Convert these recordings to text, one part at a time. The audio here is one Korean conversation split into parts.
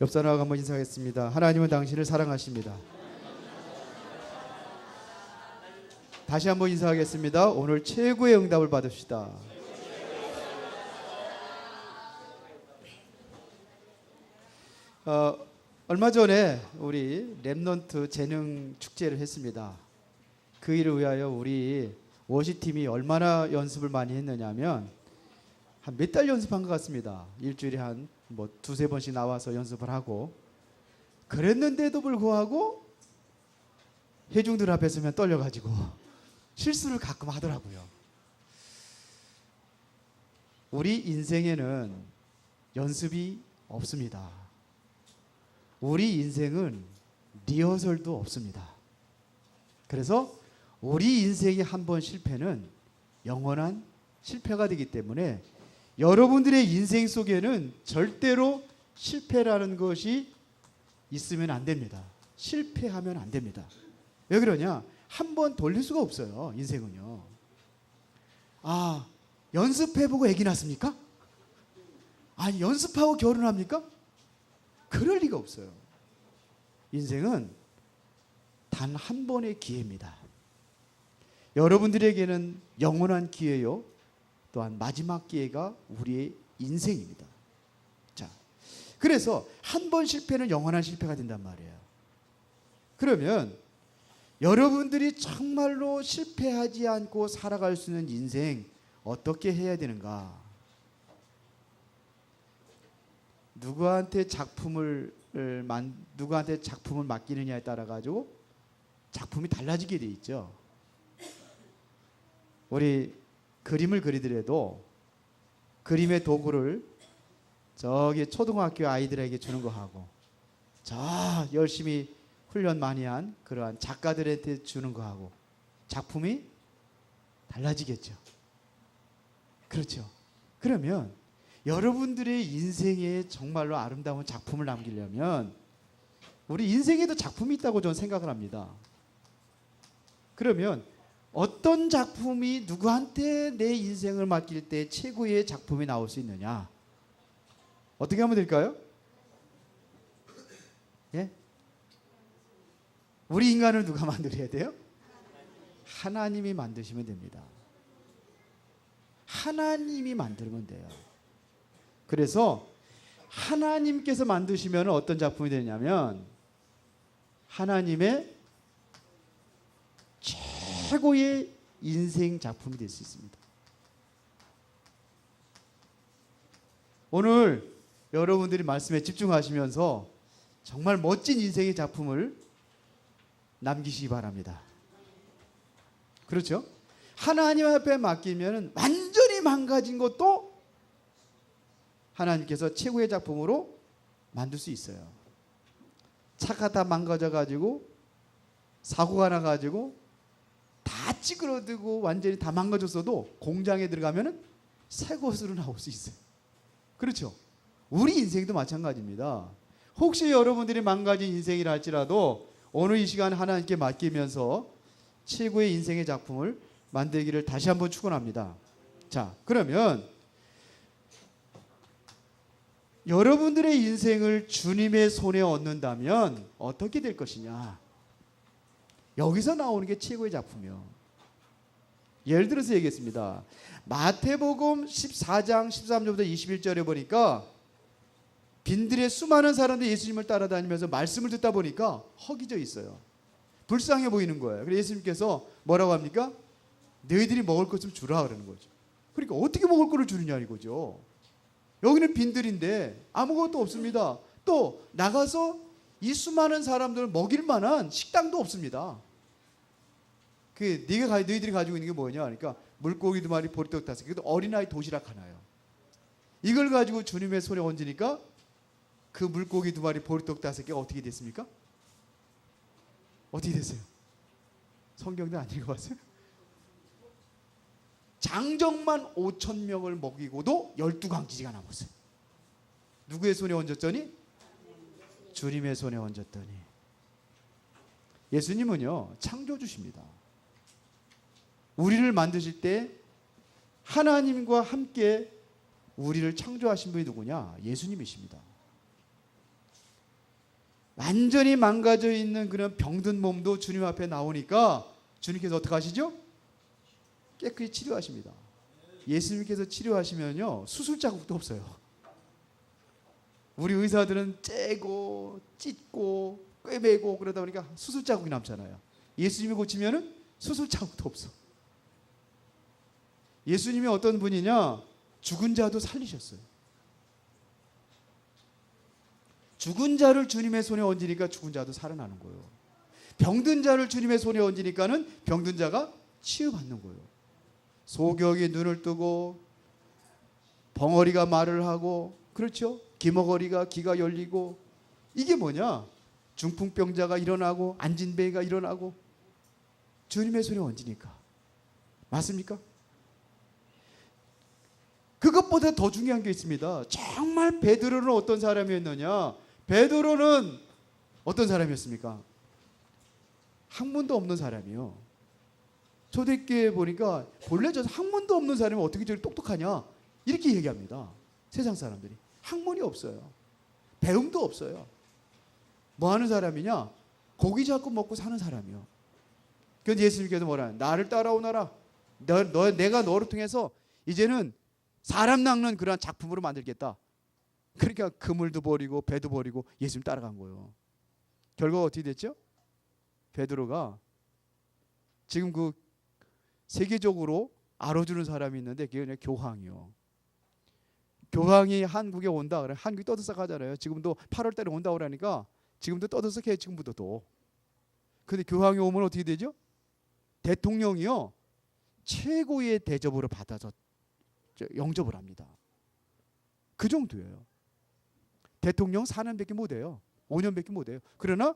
옆 사람하고 한번 인사하겠습니다. 하나님은 당신을 사랑하십니다. 다시 한번 인사하겠습니다. 오늘 최고의 응답을 받읍시다. 얼마 전에 우리 랩넌트 재능 축제를 했습니다. 그 일을 위하여 우리 워시팀이 얼마나 연습을 많이 했느냐면 한 몇 달 연습한 것 같습니다. 일주일에 한 두세 번씩 나와서 연습을 하고, 그랬는데도 불구하고 회중들 앞에 서면 떨려가지고 실수를 가끔 하더라고요. 우리 인생에는 연습이 없습니다. 우리 인생은 리허설도 없습니다. 그래서 우리 인생의 한 번 실패는 영원한 실패가 되기 때문에 여러분들의 인생 속에는 절대로 실패라는 것이 있으면 안 됩니다. 실패하면 안 됩니다. 왜 그러냐? 한 번 돌릴 수가 없어요. 인생은요. 연습해보고 애기 낳습니까? 연습하고 결혼합니까? 그럴 리가 없어요. 인생은 단 한 번의 기회입니다. 여러분들에게는 영원한 기회요, 또한 마지막 기회가 우리의 인생입니다. 자, 그래서 한 번 실패는 영원한 실패가 된단 말이에요. 그러면 여러분들이 정말로 실패하지 않고 살아갈 수 있는 인생 어떻게 해야 되는가? 누구한테 작품을 맡기느냐에 따라 가지고 작품이 달라지게 돼 있죠. 우리 그림을 그리더라도 그림의 도구를 저기 초등학교 아이들에게 주는 거 하고, 열심히 훈련 많이 한 그러한 작가들한테 주는 거 하고 작품이 달라지겠죠. 그렇죠. 그러면 여러분들의 인생에 정말로 아름다운 작품을 남기려면 우리 인생에도 작품이 있다고 저는 생각을 합니다. 그러면 어떤 작품이 누구한테 내 인생을 맡길 때 최고의 작품이 나올 수 있느냐? 어떻게 하면 될까요? 예? 우리 인간을 누가 만들어야 돼요? 하나님이 만드시면 됩니다. 하나님이 만들면 돼요. 그래서 하나님께서 만드시면 어떤 작품이 되냐면 하나님의 최고의 인생 작품이 될 수 있습니다. 오늘 여러분들이 말씀에 집중하시면서 정말 멋진 인생의 작품을 남기시기 바랍니다. 그렇죠? 하나님 앞에 맡기면 완전히 망가진 것도 하나님께서 최고의 작품으로 만들 수 있어요. 차가 다 망가져가지고 사고가 나가지고 다 찌그러들고 완전히 다 망가졌어도 공장에 들어가면 새 것으로 나올 수 있어요. 그렇죠? 우리 인생도 마찬가지입니다. 혹시 여러분들이 망가진 인생이라 할지라도 오늘 이 시간 하나님께 맡기면서 최고의 인생의 작품을 만들기를 다시 한번 축원합니다. 자, 그러면 여러분들의 인생을 주님의 손에 얻는다면 어떻게 될 것이냐? 여기서 나오는 게 최고의 작품이요. 예를 들어서 얘기했습니다. 마태복음 14장 13절부터 21절에 보니까 빈들의 수많은 사람들이 예수님을 따라다니면서 말씀을 듣다 보니까 허기져 있어요. 불쌍해 보이는 거예요. 그래서 예수님께서 뭐라고 합니까? 너희들이 먹을 것 좀 주라 그러는 거죠. 그러니까 어떻게 먹을 거를 주느냐 이거죠. 여기는 빈들인데 아무것도 없습니다. 또 나가서 이 수많은 사람들을 먹일 만한 식당도 없습니다. 너희들이 가지고 있는 게 뭐냐? 그러니까 물고기 2마리, 보리떡 5개, 그래도 어린아이 도시락 하나요. 이걸 가지고 주님의 손에 얹으니까 그 물고기 2마리, 보리떡 5개가 어떻게 됐습니까? 어떻게 됐어요? 성경도 안 읽어봤어요? 장정만 5,000명을 먹이고도 12강지가 남았어요. 누구의 손에 얹었더니? 주님의 손에 얹었더니. 예수님은요, 창조주십니다. 우리를 만드실 때 하나님과 함께 우리를 창조하신 분이 누구냐? 예수님이십니다. 완전히 망가져 있는 그런 병든 몸도 주님 앞에 나오니까 주님께서 어떻게 하시죠? 깨끗이 치료하십니다. 예수님께서 치료하시면요, 수술 자국도 없어요. 우리 의사들은 째고 찢고 꿰매고 그러다 보니까 수술 자국이 남잖아요. 예수님이 고치면은 수술 자국도 없어. 예수님이 어떤 분이냐? 죽은 자도 살리셨어요. 죽은 자를 주님의 손에 얹으니까 죽은 자도 살아나는 거예요. 병든 자를 주님의 손에 얹으니까는 병든 자가 치유받는 거예요. 소경이 눈을 뜨고 벙어리가 말을 하고, 그렇죠? 기머거리가 귀가 열리고, 이게 뭐냐? 중풍병자가 일어나고 안진뱅이가 일어나고 주님의 손에 얹으니까. 맞습니까? 그것보다 더 중요한 게 있습니다. 정말 베드로는 어떤 사람이었느냐? 베드로는 어떤 사람이었습니까? 학문도 없는 사람이요. 초대교회 보니까 본래 저 학문도 없는 사람이 어떻게 저렇게 똑똑하냐? 이렇게 얘기합니다. 세상 사람들이. 학문이 없어요. 배움도 없어요. 뭐 하는 사람이냐? 고기 잡고 먹고 사는 사람이요. 그런데 예수님께서 뭐라 해요? 나를 따라오너라. 내가 너를 통해서 이제는 사람 낚는 그러한 작품으로 만들겠다. 그러니까 그물도 버리고 배도 버리고 예수님 따라간 거예요. 결과가 어떻게 됐죠? 베드로가 지금 그 세계적으로 알아주는 사람이 있는데 그게 그냥 교황이요. 교황이 한국에 온다 그래. 한국이 떠들썩하잖아요. 지금도 8월 달에 온다 그러니까 지금도 떠들썩해. 지금부터도. 근데 교황이 오면 어떻게 되죠? 대통령이요, 최고의 대접으로 받아서 영접을 합니다. 그 정도예요. 대통령 4년밖에 못해요. 5년밖에 못해요. 그러나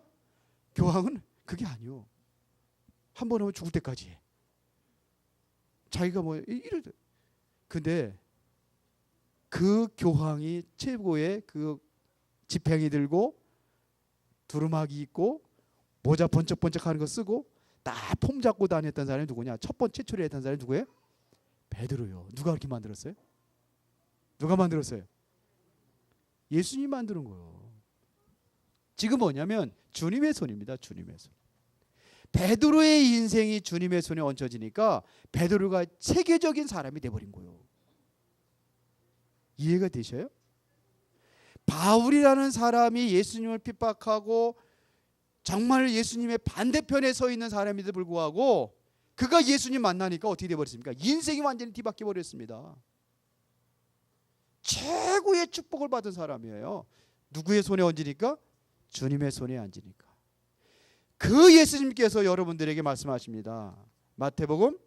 교황은 그게 아니요. 한 번 하면 죽을 때까지 해. 자기가 뭐 이럴. 근데 그 교황이 최고의 그 지팡이 들고 두루마기 입고 모자 번쩍번쩍하는 거 쓰고 다 폼 잡고 다녔던 사람이 누구냐? 첫 번째 출애했던 사람이 누구예요? 베드로요. 누가 그렇게 만들었어요? 누가 만들었어요? 예수님이 만드는 거예요. 지금 뭐냐면 주님의 손입니다. 주님의 손. 베드로의 인생이 주님의 손에 얹혀지니까 베드로가 세계적인 사람이 돼버린 거예요. 이해가 되셔요? 바울이라는 사람이 예수님을 핍박하고 정말 예수님의 반대편에 서 있는 사람에도 불구하고 그가 예수님 만나니까 어떻게 돼버렸습니까? 인생이 완전히 뒤바뀌어 버렸습니다. 최고의 축복을 받은 사람이에요. 누구의 손에 얹으니까? 주님의 손에 앉으니까. 그 예수님께서 여러분들에게 말씀하십니다. 마태복음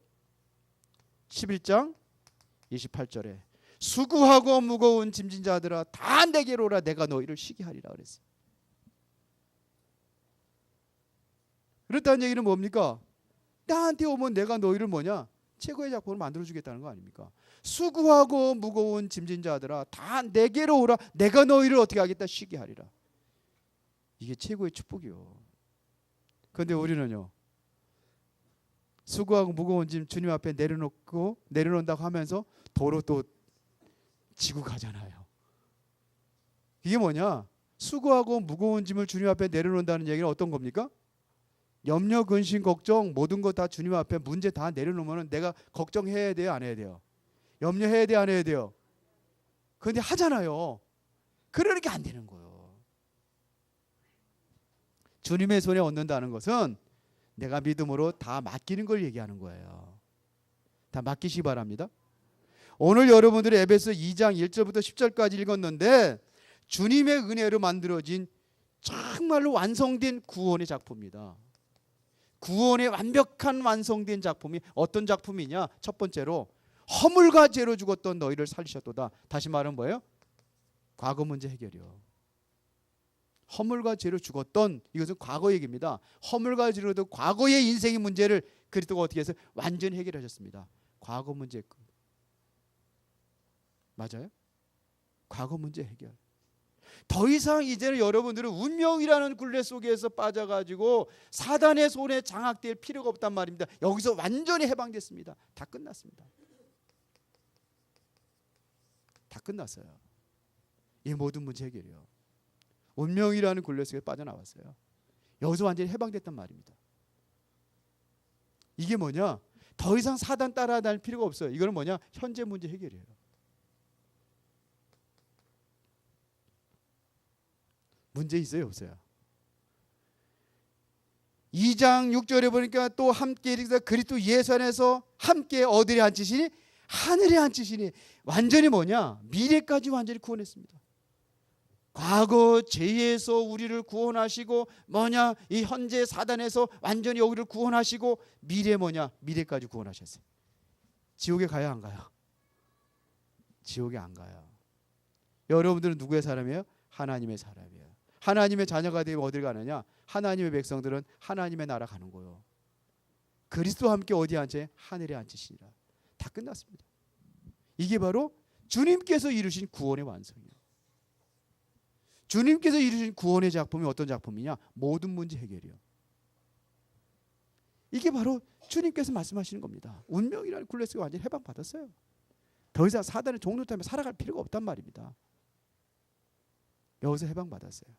11장 28절에 수고하고 무거운 짐진 자들아 다 내게로 오라 내가 너희를 쉬게 하리라 그랬어요. 그렇다는 얘기는 뭡니까? 나한테 오면 내가 너희를 뭐냐? 최고의 작품을 만들어주겠다는 거 아닙니까? 수고하고 무거운 짐진 자들아 다 내게로 오라 내가 너희를 어떻게 하겠다? 쉬게 하리라. 이게 최고의 축복이요. 그런데 우리는요, 수고하고 무거운 짐 주님 앞에 내려놓는다고 하면서 도로 또 지고 가잖아요. 이게 뭐냐? 수고하고 무거운 짐을 주님 앞에 내려놓는다는 얘기는 어떤 겁니까? 염려, 근심, 걱정 모든 거 다 주님 앞에 문제 다 내려놓으면 내가 걱정해야 돼요? 안 해야 돼요? 염려해야 돼요? 안 해야 돼요? 그런데 하잖아요. 그러니까 안 되는 거예요. 주님의 손에 얹는다는 것은 내가 믿음으로 다 맡기는 걸 얘기하는 거예요. 다 맡기시기 바랍니다. 오늘 여러분들이 에베소 2장 1절부터 10절까지 읽었는데 주님의 은혜로 만들어진 정말로 완성된 구원의 작품입니다. 구원의 완벽한 완성된 작품이 어떤 작품이냐? 첫 번째로 허물과 죄로 죽었던 너희를 살리셨도다. 다시 말하면 뭐예요? 과거 문제 해결이요. 허물과 죄로 죽었던, 이것은 과거 얘기입니다. 허물과 죄로 과거의 인생의 문제를 그리스도가 어떻게 해서 완전히 해결하셨습니다. 과거 문제 맞아요? 과거 문제 해결. 더 이상 이제는 여러분들은 운명이라는 굴레 속에서 빠져가지고 사단의 손에 장악될 필요가 없단 말입니다. 여기서 완전히 해방됐습니다. 다 끝났습니다. 다 끝났어요. 이 모든 문제 해결이요. 운명이라는 굴레 속에 빠져나왔어요. 여기서 완전히 해방됐단 말입니다. 이게 뭐냐? 더 이상 사단 따라다닐 필요가 없어요. 이거는 뭐냐? 현재 문제 해결이에요. 문제 있어요, 없어요? 2장 6절에 보니까 또 함께 이르기를 그리스도 예수 안에서 함께 어디에 앉히시니? 하늘에 앉히시니. 완전히 뭐냐? 미래까지 완전히 구원했습니다. 과거 죄에서 우리를 구원하시고 뭐냐? 이 현재 사단에서 완전히 우리를 구원하시고 미래 뭐냐? 미래까지 구원하셨어요. 지옥에 가요, 안 가요? 지옥에 안 가요. 여러분들은 누구의 사람이에요? 하나님의 사람이에요. 하나님의 자녀가 되면 어딜 가느냐? 하나님의 백성들은 하나님의 나라 가는 거예요. 그리스도와 함께 어디에 앉혀요? 하늘에 앉히시니라. 다 끝났습니다. 이게 바로 주님께서 이루신 구원의 완성이에요. 주님께서 이루신 구원의 작품이 어떤 작품이냐? 모든 문제 해결이요. 이게 바로 주님께서 말씀하시는 겁니다. 운명이라는 굴레에서 완전히 해방받았어요. 더 이상 사단의 종노릇하며 살아갈 필요가 없단 말입니다. 여기서 해방받았어요.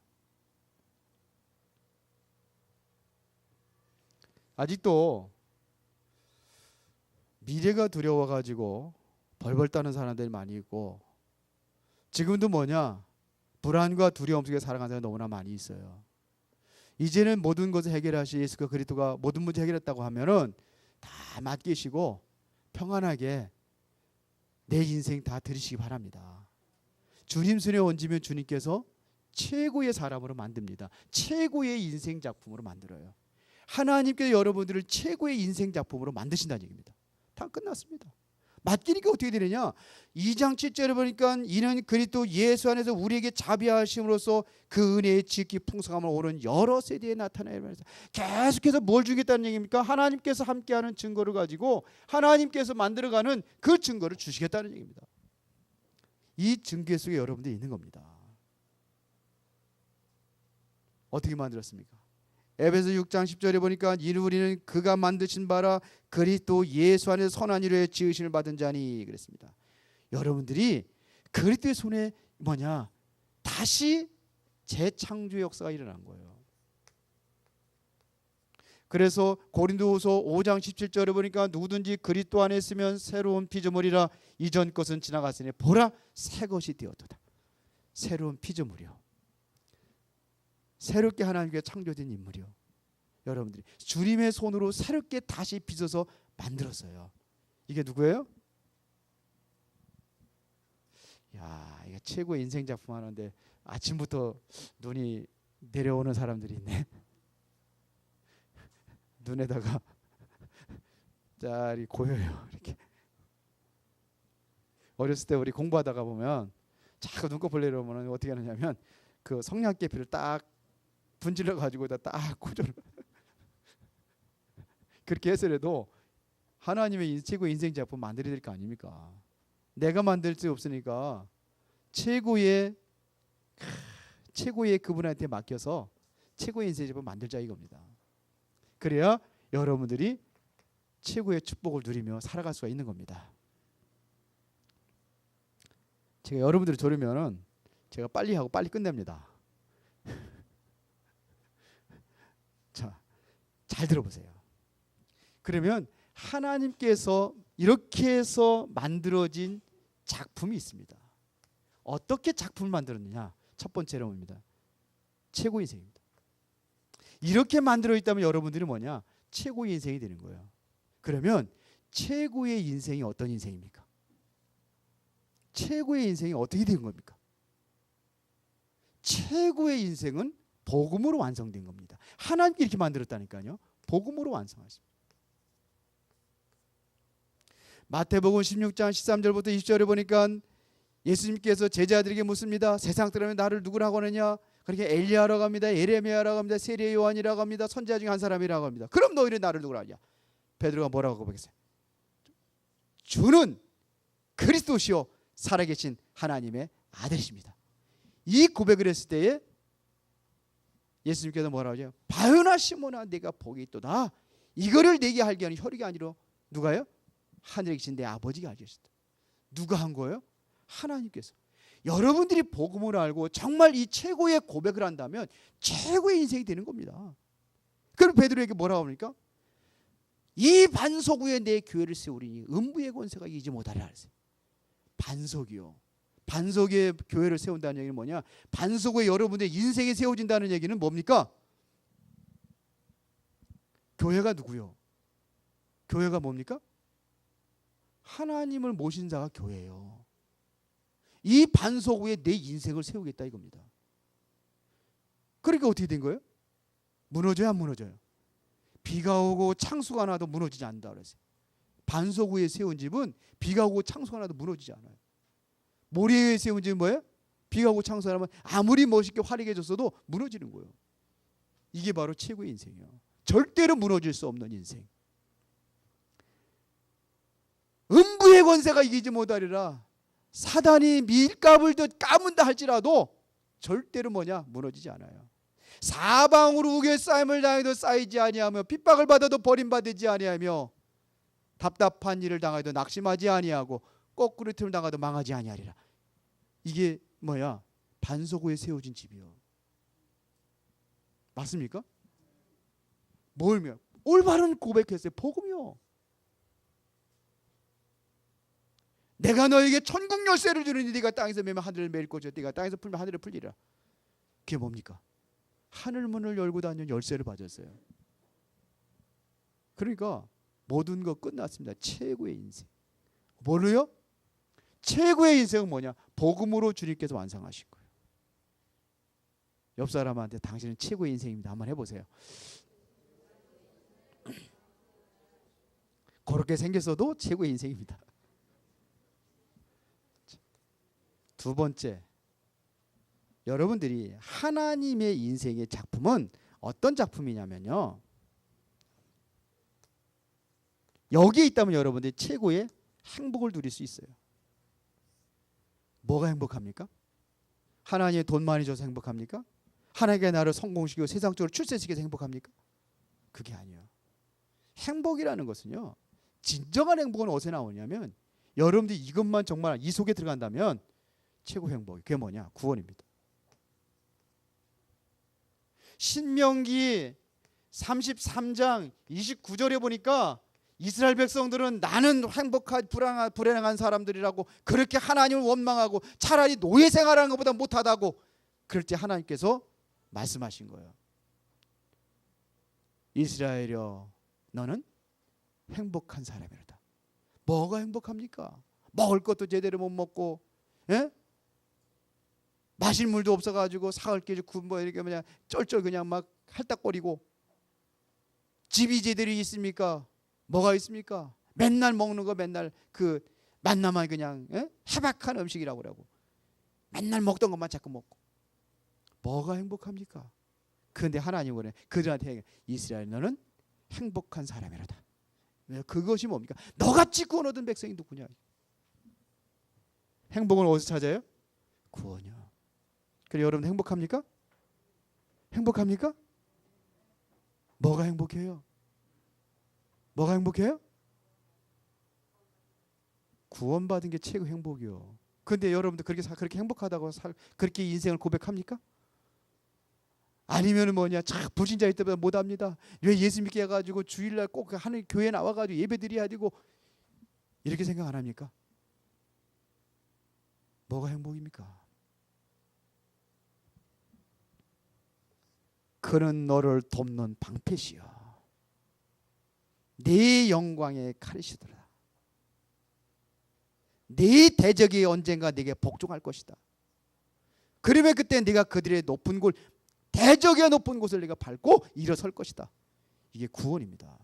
아직도 미래가 두려워가지고 벌벌 떠는 사람들이 많이 있고, 지금도 뭐냐? 불안과 두려움 속에 살아가는 사람이 너무나 많이 있어요. 이제는 모든 것을 해결하시 예수 그리스도가 모든 문제 해결했다고 하면은 다 맡기시고 평안하게 내 인생 다 들으시기 바랍니다. 주님 손에 얹으면 주님께서 최고의 사람으로 만듭니다. 최고의 인생 작품으로 만들어요. 하나님께서 여러분들을 최고의 인생 작품으로 만드신다는 얘기입니다. 다 끝났습니다. 맡기니까 어떻게 되느냐? 2장 7절에 보니까 이는 그리스도 예수 안에서 우리에게 자비하심으로써 그 은혜의 지극히 풍성함을 오른 여러 세대에 나타나야 합니다. 계속해서 뭘 주겠다는 얘기입니까? 하나님께서 함께하는 증거를 가지고 하나님께서 만들어가는 그 증거를 주시겠다는 얘기입니다. 이 증거 속에 여러분들이 있는 겁니다. 어떻게 만들었습니까? 에베소 6장 10절에 보니까 이는 우리는 그가 만드신 바라 그리스도 예수 안에서 선한 일에 지으심을 받은 자니 그랬습니다. 여러분들이 그리스도의 손에 뭐냐? 다시 재창조 역사가 일어난 거예요. 그래서 고린도후서 5장 17절에 보니까 누구든지 그리스도 안에 있으면 새로운 피조물이라 이전 것은 지나갔으니 보라 새 것이 되었도다. 새로운 피조물이요. 새롭게 하나님께 창조된 인물이요. 여러분들이 주님의 손으로 새롭게 다시 빚어서 만들었어요. 이게 누구예요? 야, 이게 최고의 인생 작품 하는데 아침부터 눈이 내려오는 사람들이 있네. 눈에다가 짤이 고여요. 이렇게. 어렸을 때 우리 공부하다가 보면 자꾸 눈꺼풀 내려오면 어떻게 하느냐면 그 성냥개피를 딱 분질러 가지고 딱 꽂아요. 그렇게 해서라도 하나님의 최고의 인생 작품 만들어야 될 거 아닙니까? 내가 만들 수 없으니까 최고의 그분한테 맡겨서 최고의 인생 작품 만들자 이겁니다. 그래야 여러분들이 최고의 축복을 누리며 살아갈 수가 있는 겁니다. 제가 여러분들이 들으면은 제가 빨리 하고 빨리 끝냅니다. 자, 잘 들어보세요. 그러면 하나님께서 이렇게 해서 만들어진 작품이 있습니다. 어떻게 작품을 만들었느냐? 첫 번째로 봅니다. 최고의 인생입니다. 이렇게 만들어 있다면 여러분들이 뭐냐? 최고의 인생이 되는 거예요. 그러면 최고의 인생이 어떤 인생입니까? 최고의 인생이 어떻게 된 겁니까? 최고의 인생은 복음으로 완성된 겁니다. 하나님께 이렇게 만들었다니까요. 복음으로 완성하십니다. 마태복음 16장 13절부터 20절에 보니까 예수님께서 제자들에게 묻습니다. 세상 사람이 나를 누구라고 하느냐? 그렇게 엘리야라고 합니다. 예레미야라고 합니다. 세례 요한이라고 합니다. 선지자 중에 한 사람이라고 합니다. 그럼 너희는 나를 누구라 하냐? 베드로가 뭐라고 고백했어요? 주는 그리스도시요 살아계신 하나님의 아들이십니다. 이 고백을 했을 때에 예수님께서 뭐라고 하죠? 바요나 시몬아 내가 복이 있도다. 이거를 내게 알게 하는 혈육이 아니라 누가요? 하늘에 계신 내 아버지가 알게 하셨다. 누가 한 거예요? 하나님께서. 여러분들이 복음을 알고 정말 이 최고의 고백을 한다면 최고의 인생이 되는 겁니다. 그럼 베드로에게 뭐라고 합니까? 이 반석 위에 내 교회를 세우리니 음부의 권세가 이기지 못하리라 했어요. 반석이요. 반석에 교회를 세운다는 얘기는 뭐냐? 반석 위에 여러분들의 인생이 세워진다는 얘기는 뭡니까? 교회가 누구요? 교회가 뭡니까? 하나님을 모신 자가 교회예요. 이 반석 위에 내 인생을 세우겠다 이겁니다. 그러니까 어떻게 된 거예요? 무너져야 안 무너져요? 비가 오고 창수가 나도 무너지지 않는다 그랬어요. 반석 위에 세운 집은 비가 오고 창수가 나도 무너지지 않아요. 모래 위에 세운 집은 뭐예요? 비가 오고 창수가 나면 아무리 멋있게 화려해졌어도 무너지는 거예요. 이게 바로 최고의 인생이에요. 절대로 무너질 수 없는 인생. 음부의 권세가 이기지 못하리라. 사단이 밀가부를 까문다 할지라도 절대로 뭐냐? 무너지지 않아요. 사방으로 우겨 쌓임을 당해도 쌓이지 아니하며 핍박을 받아도 버림받지 아니하며 답답한 일을 당해도 낙심하지 아니하고 거꾸로 틈을 당해도 망하지 아니하리라. 이게 뭐야? 반석 위에 세워진 집이요. 맞습니까? 뭘며? 올바른 고백했어요. 복음이요. 내가 너에게 천국 열쇠를 주느니 네가 땅에서 매면 하늘을 매일 것이요 네가 땅에서 풀면 하늘을 풀리라. 그게 뭡니까? 하늘 문을 열고 다니는 열쇠를 받았어요. 그러니까 모든 거 끝났습니다. 최고의 인생. 뭘로요? 최고의 인생은 뭐냐? 복음으로 주님께서 완성하신 거예요. 옆 사람한테 당신은 최고의 인생입니다. 한번 해보세요. 그렇게 생겼어도 최고의 인생입니다. 두 번째, 여러분들이 하나님의 인생의 작품은 어떤 작품이냐면요, 여기에 있다면 여러분들이 최고의 행복을 누릴 수 있어요. 뭐가 행복합니까? 하나님의 돈 많이 줘서 행복합니까? 하나님께 나를 성공시키고 세상적으로 출세시켜서 행복합니까? 그게 아니에요. 행복이라는 것은요, 진정한 행복은 어디서 나오냐면 여러분들이 이것만 정말 이 속에 들어간다면 최고 행복이 그게 뭐냐? 구원입니다. 신명기 33장 29절에 보니까 이스라엘 백성들은 나는 행복한 불행한 사람들이라고 그렇게 하나님을 원망하고 차라리 노예 생활하는 것보다 못하다고 그럴 때 하나님께서 말씀하신 거예요. 이스라엘이여 너는 행복한 사람이다. 뭐가 행복합니까? 먹을 것도 제대로 못 먹고, 예? 마실 물도 없어가지고 사흘 깨지 뭐 이렇게 그냥 쩔쩔 그냥 막 할딱거리고, 집이 제대로 있습니까? 뭐가 있습니까? 맨날 먹는 거 맨날 그 만나만 그냥, 예? 해박한 음식이라고 그러고 맨날 먹던 것만 자꾸 먹고 뭐가 행복합니까? 그런데 하나님은 그래 그들한테 이스라엘 너는 행복한 사람이라다. 그것이 뭡니까? 너같이 구원 얻은 백성이 누구냐? 행복은 어디서 찾아요? 구원이요. 그래 여러분 행복합니까? 행복합니까? 뭐가 행복해요? 뭐가 행복해요? 구원받은 게 최고 행복이요. 그런데 여러분들 그렇게 행복하다고 그렇게 인생을 고백합니까? 아니면 뭐냐, 참 불신자일 때보다 못합니다. 왜 예수 믿게 해가지고 주일날 꼭 하는 교회 나와가지고 예배드려야 되고 이렇게 생각 안 합니까? 뭐가 행복입니까? 그는 너를 돕는 방패시여 네 영광의 칼이시더라. 네 대적이 언젠가 네게 복종할 것이다. 그러면 그때 네가 그들의 높은 곳, 대적의 높은 곳을 네가 밟고 일어설 것이다. 이게 구원입니다.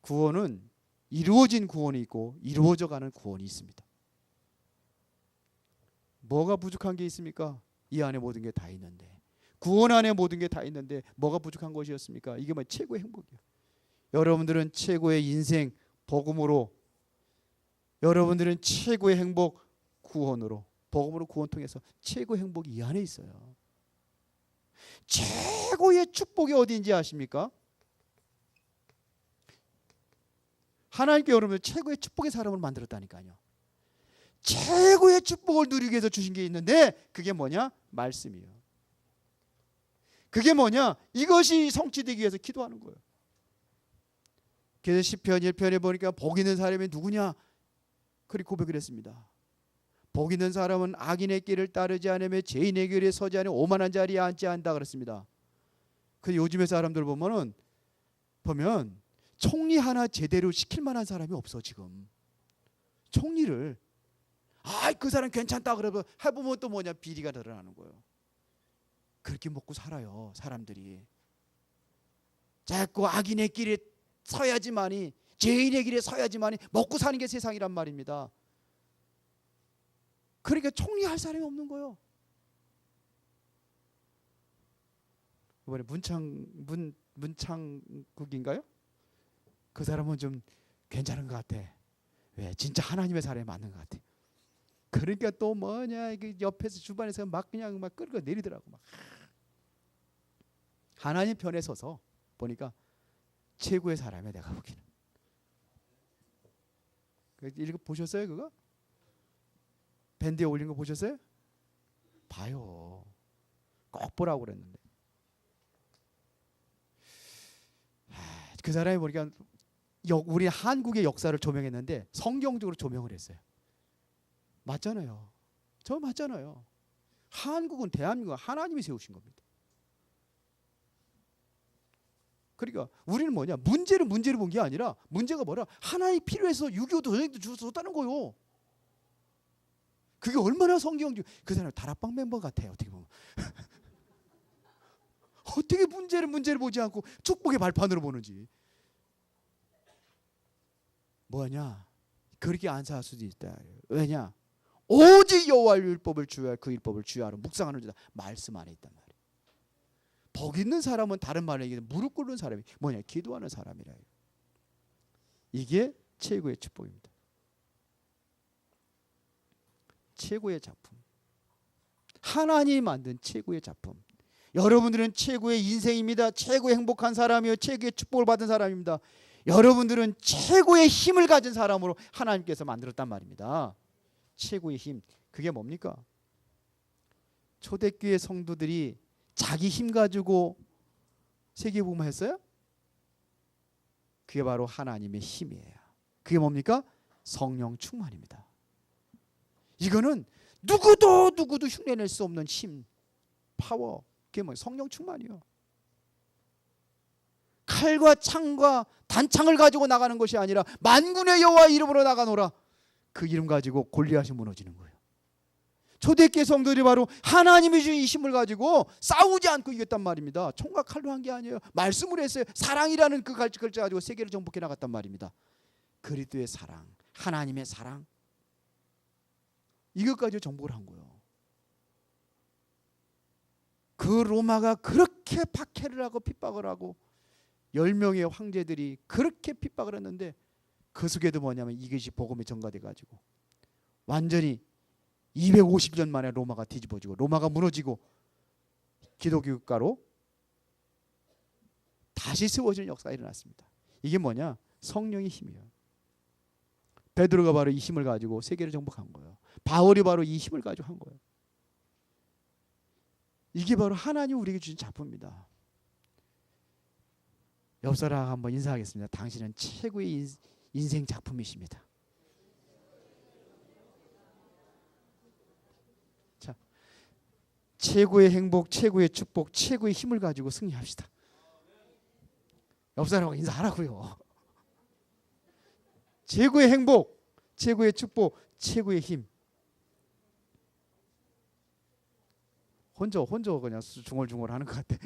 구원은 이루어진 구원이 있고 이루어져가는 구원이 있습니다. 뭐가 부족한 게 있습니까? 이 안에 모든 게 다 있는데, 구원 안에 모든 게 다 있는데 뭐가 부족한 것이었습니까? 이게 뭐 최고의 행복이에요. 여러분들은 최고의 인생 복음으로, 여러분들은 최고의 행복 구원으로, 복음으로 구원 통해서 최고의 행복이 이 안에 있어요. 최고의 축복이 어디인지 아십니까? 하나님께 여러분을 최고의 축복의 사람을 만들었다니까요. 최고의 축복을 누리기 위해서 주신 게 있는데 그게 뭐냐? 말씀이에요. 그게 뭐냐? 이것이 성취되기 위해서 기도하는 거예요. 그래서 시편 1편에 보니까 복 있는 사람이 누구냐? 그렇게 고백을 했습니다. 복 있는 사람은 악인의 길을 따르지 않으며 죄인의 길에 서지 않으며 오만한 자리에 앉지 않는다 그랬습니다. 근데 요즘의 사람들 보면 총리 하나 제대로 시킬 만한 사람이 없어. 지금 총리를 그 사람 괜찮다 그러면 해보면 또 뭐냐? 비리가 드러나는 거예요. 그렇게 먹고 살아요 사람들이. 자꾸 악인의 길에 서야지만이, 죄인의 길에 서야지만이 먹고 사는 게 세상이란 말입니다. 그러니까 총리할 사람이 없는 거예요. 이번에 문창국인가요? 그 사람은 좀 괜찮은 것 같아. 왜? 진짜 하나님의 사람이 맞는 것 같아. 그러니까 또 뭐냐, 옆에서 주변에서 막 그냥 막 끌고 내리더라고. 막 하나님 편에 서서 보니까 최고의 사람이야 내가 보기는. 이거 보셨어요 그거? 밴드에 올린 거 보셨어요? 봐요. 꼭 보라고 그랬는데. 그 사람이 보니까 우리 한국의 역사를 조명했는데 성경적으로 조명을 했어요. 맞잖아요. 저 맞잖아요. 한국은 대한민국은 하나님이 세우신 겁니다. 그러니까 우리는 뭐냐? 문제를 본 게 아니라 문제가 뭐라? 하나님이 필요해서 6.25 전쟁도 주셨다는 거요. 그게 얼마나 성경적. 그 사람 다락방 멤버 같아요. 어떻게 보면. 어떻게 문제를 보지 않고 축복의 발판으로 보는지. 뭐냐? 그렇게 안 살 수도 있다. 왜냐? 오직 여호와의 율법을 주의하여 그 율법을 주의하러 묵상하는 자다. 말씀 안에 있단 말이에요. 복 있는 사람은 다른 말로 얘기해서 무릎 꿇는 사람이 뭐냐? 기도하는 사람이라. 이게 최고의 축복입니다. 최고의 작품. 하나님이 만든 최고의 작품. 여러분들은 최고의 인생입니다. 최고의 행복한 사람이요, 최고의 축복을 받은 사람입니다. 여러분들은 최고의 힘을 가진 사람으로 하나님께서 만들었단 말입니다. 최고의 힘. 그게 뭡니까? 초대교회 성도들이 자기 힘 가지고 세계복음화 했어요? 그게 바로 하나님의 힘이에요. 그게 뭡니까? 성령 충만입니다. 이거는 누구도 흉내낼 수 없는 힘, 파워. 그게 뭐예요? 성령 충만이요. 칼과 창과 단창을 가지고 나가는 것이 아니라 만군의 여호와 이름으로 나가노라. 그 이름 가지고 골리앗이 무너지는 거예요. 초대교회 성도들이 바로 하나님이 주신 이 힘을 가지고 싸우지 않고 이겼단 말입니다. 총과 칼로 한 게 아니에요. 말씀을 했어요. 사랑이라는 그 글자 가지고 세계를 정복해 나갔단 말입니다. 그리스도의 사랑, 하나님의 사랑, 이것까지 정복을 한 거예요. 그 로마가 그렇게 박해를 하고 핍박을 하고 10명의 황제들이 그렇게 핍박을 했는데 그 속에도 뭐냐면 이것이 복음이 전가돼 가지고 완전히 250년 만에 로마가 뒤집어지고 로마가 무너지고 기독교 국가로 다시 세워지는 역사가 일어났습니다. 이게 뭐냐? 성령의 힘이에요. 베드로가 바로 이 힘을 가지고 세계를 정복한 거예요. 바울이 바로 이 힘을 가지고 한 거예요. 이게 바로 하나님 우리에게 주신 작품입니다. 옆 사람 한번 인사하겠습니다. 당신은 최고의 인생 작품이십니다. 자, 최고의 행복, 최고의 축복, 최고의 힘을 가지고 승리합시다. 옆 사람하고 인사하라고요. 최고의 행복, 최고의 축복, 최고의 힘. 혼자 그냥 중얼중얼 하는 것 같아.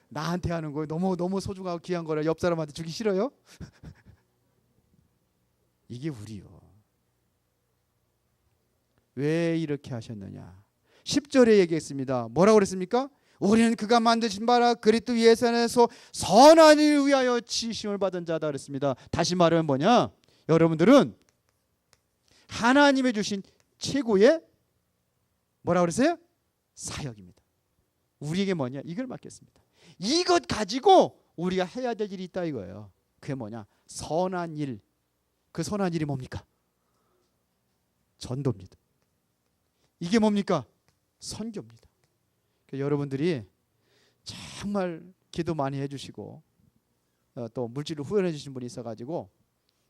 나한테 하는 거 너무 소중하고 귀한 거라 옆 사람한테 주기 싫어요? 이게 우리요. 왜 이렇게 하셨느냐? 10절에 얘기했습니다. 뭐라고 그랬습니까? 우리는 그가 만드신 바라 그리스도 예산에서 선한 일을 위하여 지심을 받은 자다 그랬습니다. 다시 말하면 뭐냐? 여러분들은 하나님이 주신 최고의 뭐라고 그랬어요? 사역입니다. 우리에게 뭐냐? 이걸 맡겼습니다. 이것 가지고 우리가 해야 될 일이 있다 이거예요. 그게 뭐냐? 선한 일. 그 선한 일이 뭡니까? 전도입니다. 이게 뭡니까? 선교입니다. 그러니까 여러분들이 정말 기도 많이 해주시고 또 물질을 후원해 주신 분이 있어가지고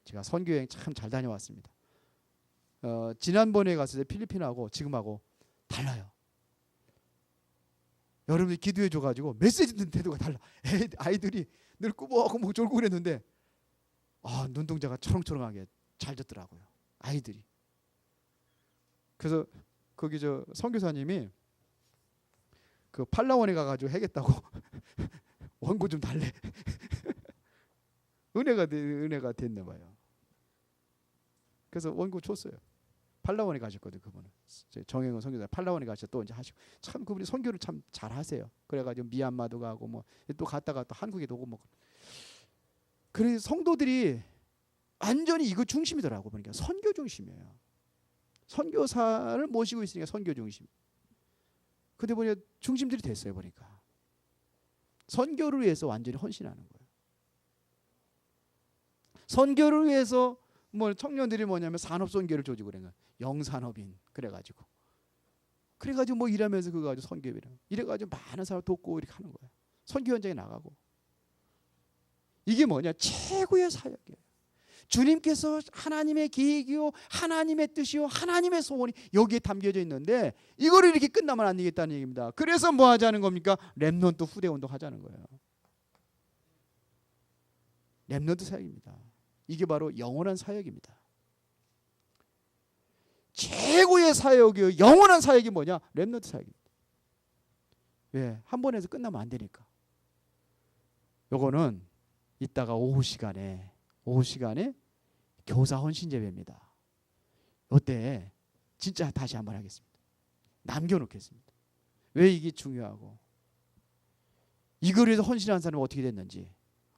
제가 선교여행 참 잘 다녀왔습니다. 지난번에 갔을 때 필리핀하고 지금하고 달라요. 여러분이 기도해 줘가지고 메시지 듣는 태도가 달라. 아이들이 늘 꾸벅꾸벅 졸고 그랬는데 눈동자가 초롱초롱하게 잘 졌더라고요. 아이들이. 그래서 거기 선교사님이 그 팔라원에 가가지고 해겠다고 원고 좀 달래. 은혜가 됐나 봐요. 그래서 원고 줬어요. 팔라원에 가셨거든요. 그분은 정행원 선교사 팔라원에 가셔 또 이제 하시고 참 그분이 선교를 참 잘하세요. 그래가지고 미얀마도 가고 뭐 또 갔다가 또 한국에도 오고 뭐 그래서 성도들이 완전히 이거 중심이더라고 보니까 선교 중심이에요. 선교사를 모시고 있으니까 선교 중심. 근데 보니까 중심들이 됐어요 보니까 선교를 위해서 완전히 헌신하는 거예요. 선교를 위해서 뭐 청년들이 뭐냐면 산업선교를 조직을 그래 영산업인 그래가지고 뭐 일하면서 그거 가지고 선교비랑 이래가지고 많은 사람 돕고 이렇게 하는 거예요. 선교 현장에 나가고 이게 뭐냐 최고의 사역이에요. 주님께서 하나님의 계획이요 하나님의 뜻이요 하나님의 소원이 여기에 담겨져 있는데 이거를 이렇게 끝나면 안 되겠다는 얘기입니다. 그래서 뭐 하자는 겁니까? 렘넌트 후대 운동 하자는 거예요. 렘넌트 사역입니다. 이게 바로 영원한 사역입니다. 최고의 사역이요 영원한 사역이 뭐냐? 렘넌트 사역입니다. 왜? 한 번 해서 끝나면 안 되니까. 요거는 이따가 오후 시간에 교사 헌신 예배입니다. 이때 진짜 다시 한번 하겠습니다. 남겨놓겠습니다. 왜 이게 중요하고 이걸 위해서 헌신한 사람은 어떻게 됐는지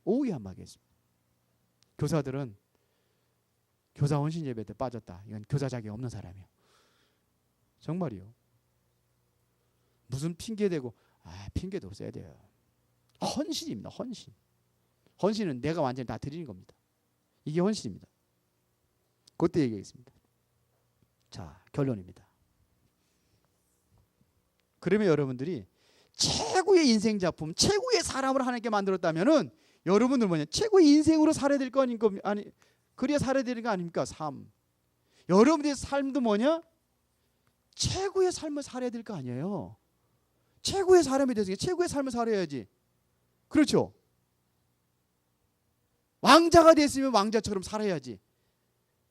오후에 한번 하겠습니다. 교사들은 교사 헌신 예배 때 빠졌다. 이건 교사 자격이 없는 사람이에요. 정말이요. 무슨 핑계 대고 핑계도 없어야 돼요. 헌신입니다. 헌신. 헌신은 내가 완전히 다 드리는 겁니다. 이게 헌신입니다. 그때 얘기하겠습니다. 자, 결론입니다. 그러면 여러분들이 최고의 인생 작품, 최고의 사람을 하나님께 만들었다면은 여러분들 뭐냐? 최고의 인생으로 살아야 될 거 아닙니까? 아니, 그래야 살아야 되는 거 아닙니까? 삶. 여러분들의 삶도 뭐냐? 최고의 삶을 살아야 될 거 아니에요. 최고의 사람이 돼서 최고의 삶을 살아야지. 그렇죠? 왕자가 됐으면 왕자처럼 살아야지.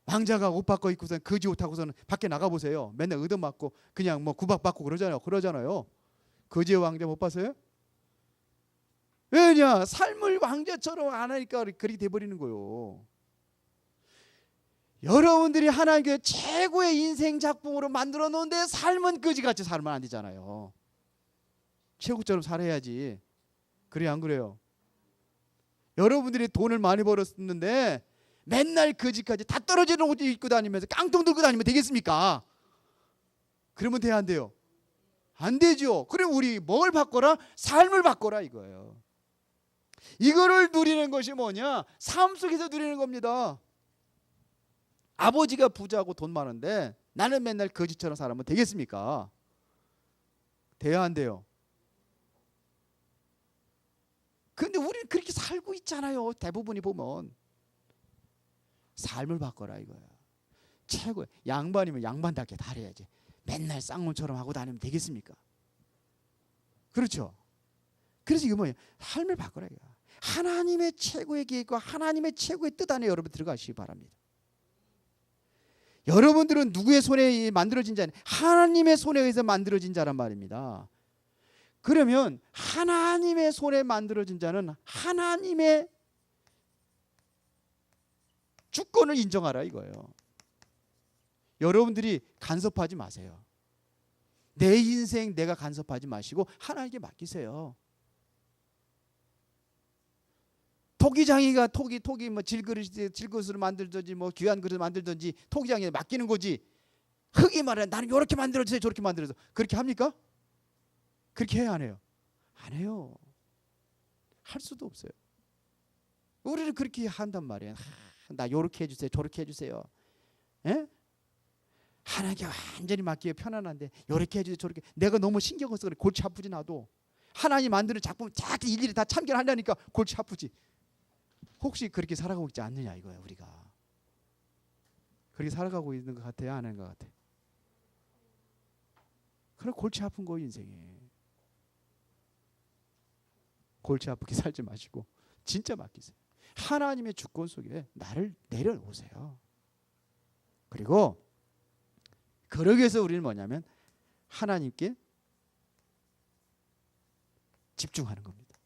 왕자가 옷 바꿔 입고서 거지 옷 하고서는 밖에 나가보세요. 맨날 얻어맞고 그냥 뭐 구박받고 그러잖아요. 거지의 왕자 못 봤어요? 왜냐? 삶을 왕자처럼 안 하니까 그렇게 돼버리는 거예요. 여러분들이 하나님께 최고의 인생 작품으로 만들어 놓은데 삶은 거지같이 살면 안 되잖아요. 최고처럼 살아야지. 그래 안 그래요? 여러분들이 돈을 많이 벌었는데 맨날 거지까지 다 떨어지는 옷 입고 다니면서 깡통 들고 다니면 되겠습니까? 그러면 돼야 안 돼요? 안 되죠. 그럼 우리 뭘 바꿔라? 삶을 바꿔라 이거예요. 이거를 누리는 것이 뭐냐? 삶 속에서 누리는 겁니다. 아버지가 부자고 돈 많은데 나는 맨날 거지처럼 살면 되겠습니까? 돼야 안 돼요? 근데 우리는 그렇게 살고 있잖아요. 대부분이 보면. 삶을 바꿔라 이거야. 최고. 양반이면 양반답게 다 해야지. 맨날 쌍문처럼 하고 다니면 되겠습니까? 그렇죠? 그래서 이거 뭐예요? 삶을 바꿔라 이거야. 하나님의 최고의 계획과 하나님의 최고의 뜻 안에 여러분 들어가시기 바랍니다. 여러분들은 누구의 손에 만들어진 자냐? 하나님의 손에 의해서 만들어진 자란 말입니다. 그러면 하나님의 손에 만들어진 자는 하나님의 주권을 인정하라 이거예요. 여러분들이 간섭하지 마세요. 내 인생 내가 간섭하지 마시고 하나님께 맡기세요. 토기장이가 토기 뭐 질그릇을 만들든지 뭐 귀한 그릇을 만들든지 토기장이에 맡기는 거지. 흙이 말해 나는 이렇게 만들어주세요 저렇게 만들어서 그렇게 합니까? 그렇게 해야 안 해요? 안 해요. 할 수도 없어요. 우리는 그렇게 한단 말이에요. 나 이렇게 해주세요 저렇게 해주세요. 예? 하나님께 완전히 맡기에 편안한데 이렇게 해주지 저렇게 내가 너무 신경 써서 그래 골치 아프지 나도. 하나님 만드는 작품 쫙 일일이 다 참견하려니까 골치 아프지. 혹시 그렇게 살아가고 있지 않느냐 이거야 우리가. 그렇게 살아가고 있는 것 같아요? 안 하는 것 같아요? 그래 골치 아픈 거 인생에. 골치 아프게 살지 마시고 진짜 맡기세요. 하나님의 주권 속에 나를 내려놓으세요. 그리고 그러기 위해서 우리는 뭐냐면 하나님께 집중하는 겁니다.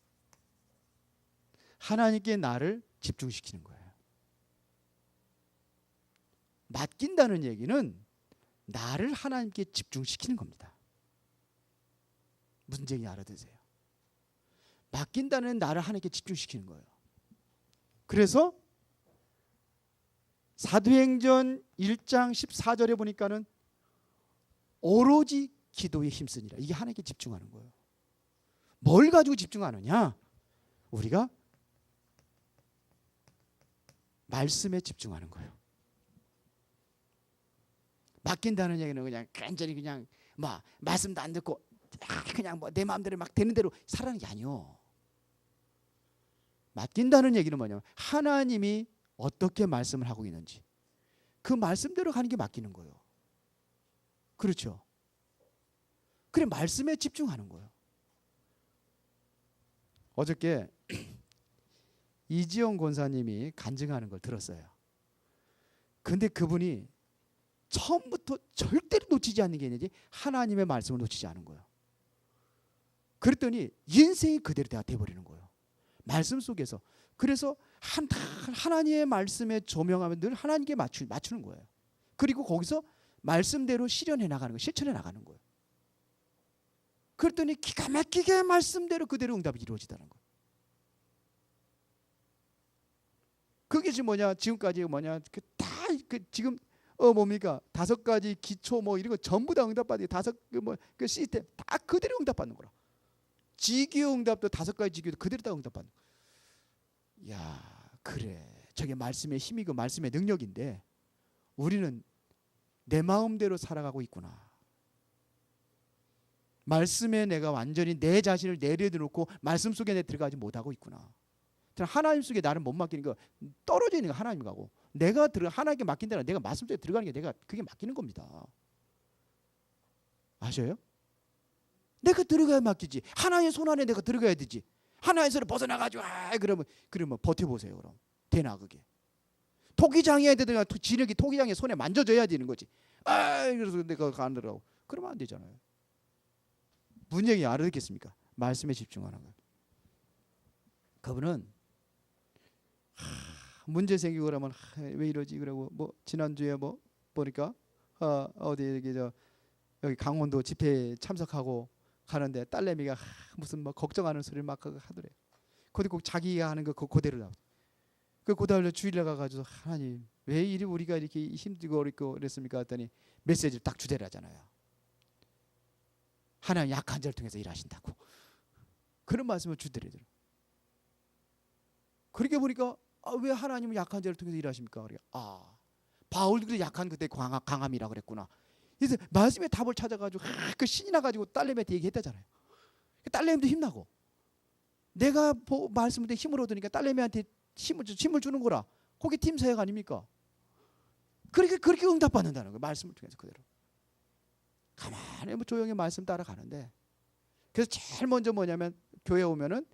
하나님께 나를 집중시키는 거예요. 맡긴다는 얘기는 나를 하나님께 집중시키는 겁니다. 무슨 얘기인지 알아두세요. 맡긴다는 나를 하나님께 집중시키는 거예요. 그래서 사도행전 1장 14절에 보니까는 오로지 기도에 힘쓰니라. 이게 하나님께 집중하는 거예요. 뭘 가지고 집중하느냐? 우리가 말씀에 집중하는 거예요. 맡긴다는 얘기는 그냥 간절히 그냥 막 말씀도 안 듣고 그냥 뭐 내 마음대로 막 되는 대로 살아가는 게 아니요. 맡긴다는 얘기는 뭐냐면 하나님이 어떻게 말씀을 하고 있는지 그 말씀대로 가는 게 맡기는 거예요. 그렇죠? 그래 말씀에 집중하는 거예요. 어저께 이지영 권사님이 간증하는 걸 들었어요. 근데 그분이 처음부터 절대로 놓치지 않는 게 있는지 하나님의 말씀을 놓치지 않은 거예요. 그랬더니 인생이 그대로 다 돼버리는 거예요. 말씀 속에서. 그래서 하나님의 말씀에 조명하면 늘 하나님께 맞추는 거예요. 그리고 거기서 말씀대로 실현해 나가는 거예요. 실천해 나가는 거예요. 그랬더니 기가 막히게 말씀대로 그대로 응답이 이루어지다는 거예요. 그게 지금 뭐냐? 지금까지 뭐냐? 지금 뭡니까? 5가지 기초 뭐 이런 거 전부 다 응답받는 5 그 시스템 다 그대로 응답받는 거라. 지기의 응답도 5가지 지기도 그대로 다 응답받는 거야. 야, 그래. 저게 말씀의 힘이고 말씀의 능력인데 우리는 내 마음대로 살아가고 있구나. 말씀에 내가 완전히 내 자신을 내려놓고 말씀 속에 내 들어가지 못하고 있구나. 하나님 속에 나를 못 맡기는 거 떨어져 있는 거 하나님 가고 내가 하나님께 맡긴다는 내가 말씀 속에 들어가는 게 내가 그게 맡기는 겁니다. 아셔요? 내가 들어가야 맡기지. 하나님의 손 안에 내가 들어가야 되지. 하나님의 손을 벗어나가지고 그러면 버텨보세요. 그럼 되나 그게. 토기장애에 들어가 진흙이 토기장애 손에 만져줘야 되는 거지. 그래서 내가 안 들어가고 그러면 안 되잖아요. 무슨 얘기 알아듣겠습니까? 말씀에 집중하는 거예요. 그분은 문제 생기고 그러면 왜 이러지 그러고 뭐 지난주에 뭐 보니까 어디 여기 강원도 집회에 참석하고 가는데 딸내미가 무슨 뭐 걱정하는 소리를 막 하더래. 근데 꼭 자기가 하는 거 그대로 나와. 그 고달려 주일에 가가지고 하나님 왜 이리 우리가 이렇게 힘들고 어렵고 그랬습니까? 했더니 메시지를 딱 주대를 하잖아요. 하나님 약한 자를 통해서 일하신다고. 그런 말씀을 주대를 들어. 그렇게 보니까 왜 하나님은 약한 자를 통해서 일하십니까? 그래. 바울도 약한 그때 강함이라 그랬구나. 그래서 말씀의 답을 찾아가지고 그 신이 나가지고 딸내미한테 얘기했다잖아요. 딸내미도 힘나고 내가 말씀을 때 힘을 얻으니까 딸내미한테 힘을 주는 거라. 그게 팀 사역 아닙니까? 그렇게 응답받는다는 거예요. 말씀을 통해서 그대로. 가만히 조용히 말씀 따라가는데 그래서 제일 먼저 뭐냐면 교회 오면은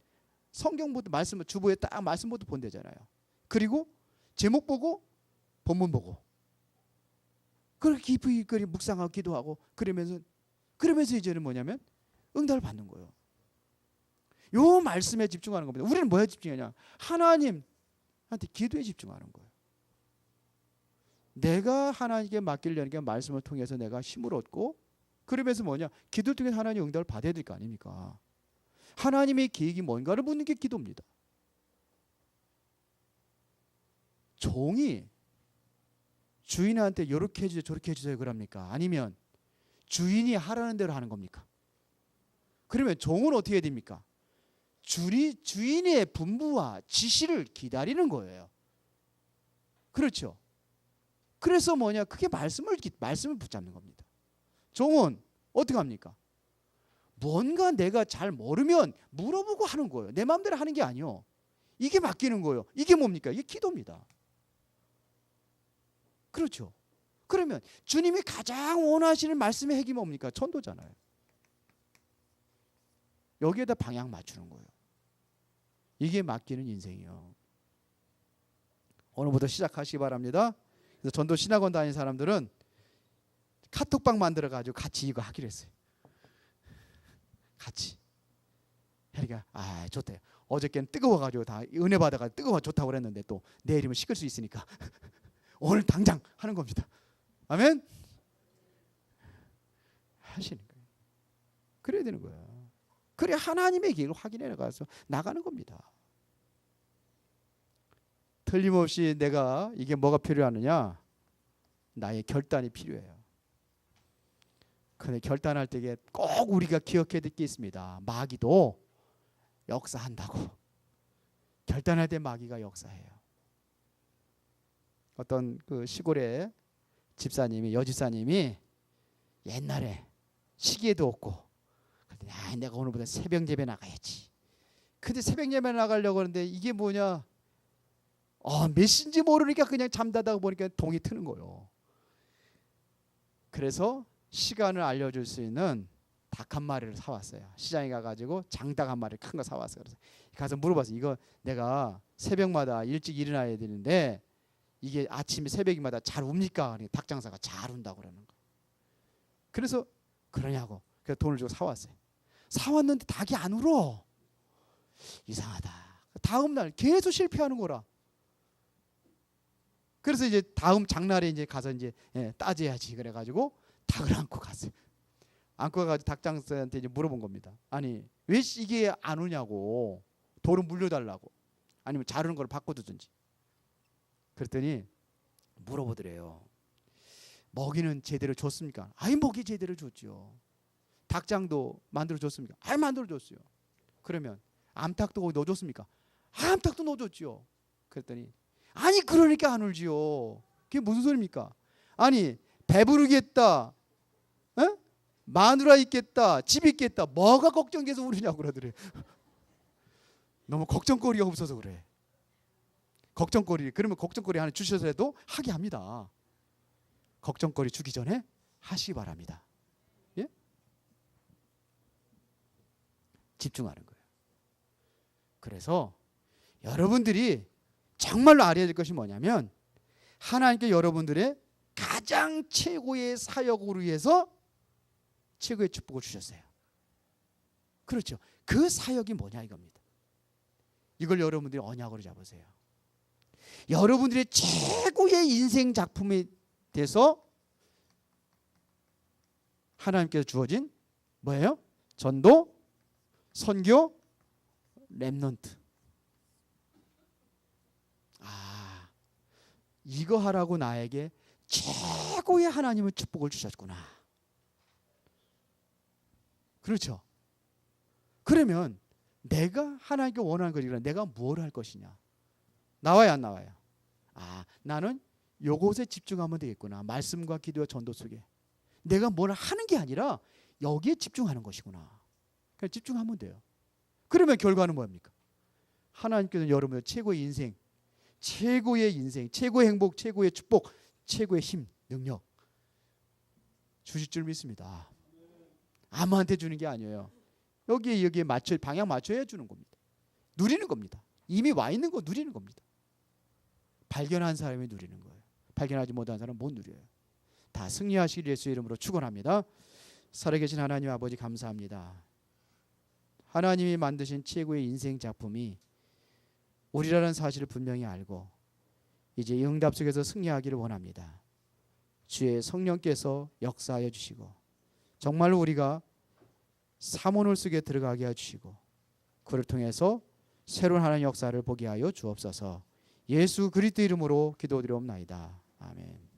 성경부터 말씀을 주보에 딱 말씀부터 본대잖아요. 그리고 제목 보고 본문 보고 그렇게 깊이 묵상하고 기도하고 그러면서 이제는 뭐냐면 응답을 받는 거예요. 요 말씀에 집중하는 겁니다. 우리는 뭐에 집중하냐? 하나님한테 기도에 집중하는 거예요. 내가 하나님께 맡기려는 게 말씀을 통해서 내가 힘을 얻고 그러면서 뭐냐? 기도를 통해서 하나님 응답을 받아야 될 거 아닙니까? 하나님의 계획이 뭔가를 묻는 게 기도입니다. 종이 주인한테 이렇게 해주세요 저렇게 해주세요 그럽니까? 아니면 주인이 하라는 대로 하는 겁니까? 그러면 종은 어떻게 해야 됩니까? 주인의 분부와 지시를 기다리는 거예요. 그렇죠? 그래서 뭐냐? 그게 말씀을 붙잡는 겁니다. 종은 어떻게 합니까? 뭔가 내가 잘 모르면 물어보고 하는 거예요. 내 마음대로 하는 게 아니요. 이게 맡기는 거예요. 이게 뭡니까? 이게 기도입니다. 그렇죠. 그러면 주님이 가장 원하시는 말씀의 핵이 뭡니까? 전도잖아요. 여기에다 방향 맞추는 거예요. 이게 맡기는 인생이요. 오늘부터 시작하시기 바랍니다. 그래서 전도 신학원 다니는 사람들은 카톡방 만들어 가지고 같이 이거 하기로 했어요. 같이. 그러니까 좋대요. 어저께는 뜨거워가지고 다 은혜 받아가지고 뜨거워 좋다고 그랬는데 또 내일이면 식을 수 있으니까 오늘 당장 하는 겁니다. 아멘. 하시는 거예요. 그래야 되는 거예요. 그래 하나님의 길을 확인해 나가서 나가는 겁니다. 틀림없이 내가 이게 뭐가 필요하느냐? 나의 결단이 필요해요. 근데 결단할 때 꼭 우리가 기억해야 될 게 있습니다. 마귀도 역사한다고. 결단할 때 마귀가 역사해요. 어떤 그 시골의 집사님이 여집사님이 옛날에 시계도 없고 내가 오늘부터 새벽 예배 나가야지. 근데 새벽 예배 나가려고 하는데 이게 뭐냐? 몇 시인지 모르니까 그냥 잠자다가 보니까 동이 트는 거예요. 그래서 시간을 알려줄 수 있는 닭 한 마리를 사왔어요. 시장에 가가지고 장닭 한 마리 큰 거 사왔어요. 그래서 가서 물어봤어요. 이거 내가 새벽마다 일찍 일어나야 되는데 이게 아침에 새벽마다 잘 웁니까? 닭 장사가 잘 운다고 그러는 거예요. 그래서 그러냐고. 그래서 돈을 주고 사왔어요. 사왔는데 닭이 안 울어. 이상하다. 다음 날 계속 실패하는 거라. 그래서 이제 다음 장날에 이제 가서 이제 따져야지 그래가지고 닭을 안고 갔어요. 안고 가가지고 닭장사한테 이제 물어본 겁니다. 아니 왜 이게 안 오냐고. 돌을 물려달라고. 아니면 자르는 걸 바꿔두든지. 그랬더니 물어보더래요. 먹이는 제대로 줬습니까? 먹이 제대로 줬죠. 닭장도 만들어 줬습니까? 만들어 줬어요. 그러면 암탉도 거기 넣어줬습니까? 암탉도 넣어줬죠. 그랬더니 아니 그러니까 안 울지요. 그게 무슨 소리입니까? 아니 배부르겠다, 마누라 있겠다, 집 있겠다, 뭐가 걱정돼서 우느냐고 그러더래. 너무 걱정거리가 없어서 그래. 걱정거리. 그러면 걱정거리 하나 주셔서 해도 하게 합니다. 걱정거리 주기 전에 하시기 바랍니다. 예? 집중하는 거예요. 그래서 여러분들이 정말로 알아야 될 것이 뭐냐면 하나님께 여러분들의 가장 최고의 사역으로 위해서 최고의 축복을 주셨어요. 그렇죠. 그 사역이 뭐냐 이겁니다. 이걸 여러분들이 언약으로 잡으세요. 여러분들의 최고의 인생 작품이 돼서 하나님께서 주어진 뭐예요? 전도, 선교, 렘넌트. 이거 하라고 나에게 최고의 하나님의 축복을 주셨구나. 그렇죠. 그러면 내가 하나님께 원하는 것이라 내가 뭘 할 것이냐? 나와요 안 나와요? 나는 요것에 집중하면 되겠구나. 말씀과 기도와 전도 속에 내가 뭘 하는 게 아니라 여기에 집중하는 것이구나. 그냥 집중하면 돼요. 그러면 결과는 뭡니까? 하나님께서는 여러분의 최고의 인생, 최고의 인생, 최고의 행복, 최고의 축복, 최고의 힘, 능력 주실 줄 믿습니다. 아무한테 주는 게 아니에요. 여기에 맞춰 방향 맞춰야 주는 겁니다. 누리는 겁니다. 이미 와 있는 거 누리는 겁니다. 발견한 사람이 누리는 거예요. 발견하지 못한 사람은 못 누려요. 다 승리하시길 예수의 이름으로 축원합니다. 살아계신 하나님 아버지 감사합니다. 하나님이 만드신 최고의 인생 작품이 우리라는 사실을 분명히 알고 이제 응답 속에서 승리하기를 원합니다. 주의 성령께서 역사하여 주시고 정말 우리가 사모놀 속에 들어가게 해주시고 그를 통해서 새로운 하나님의 역사를 보게 하여 주옵소서. 예수 그리스도 이름으로 기도드리옵나이다. 아멘.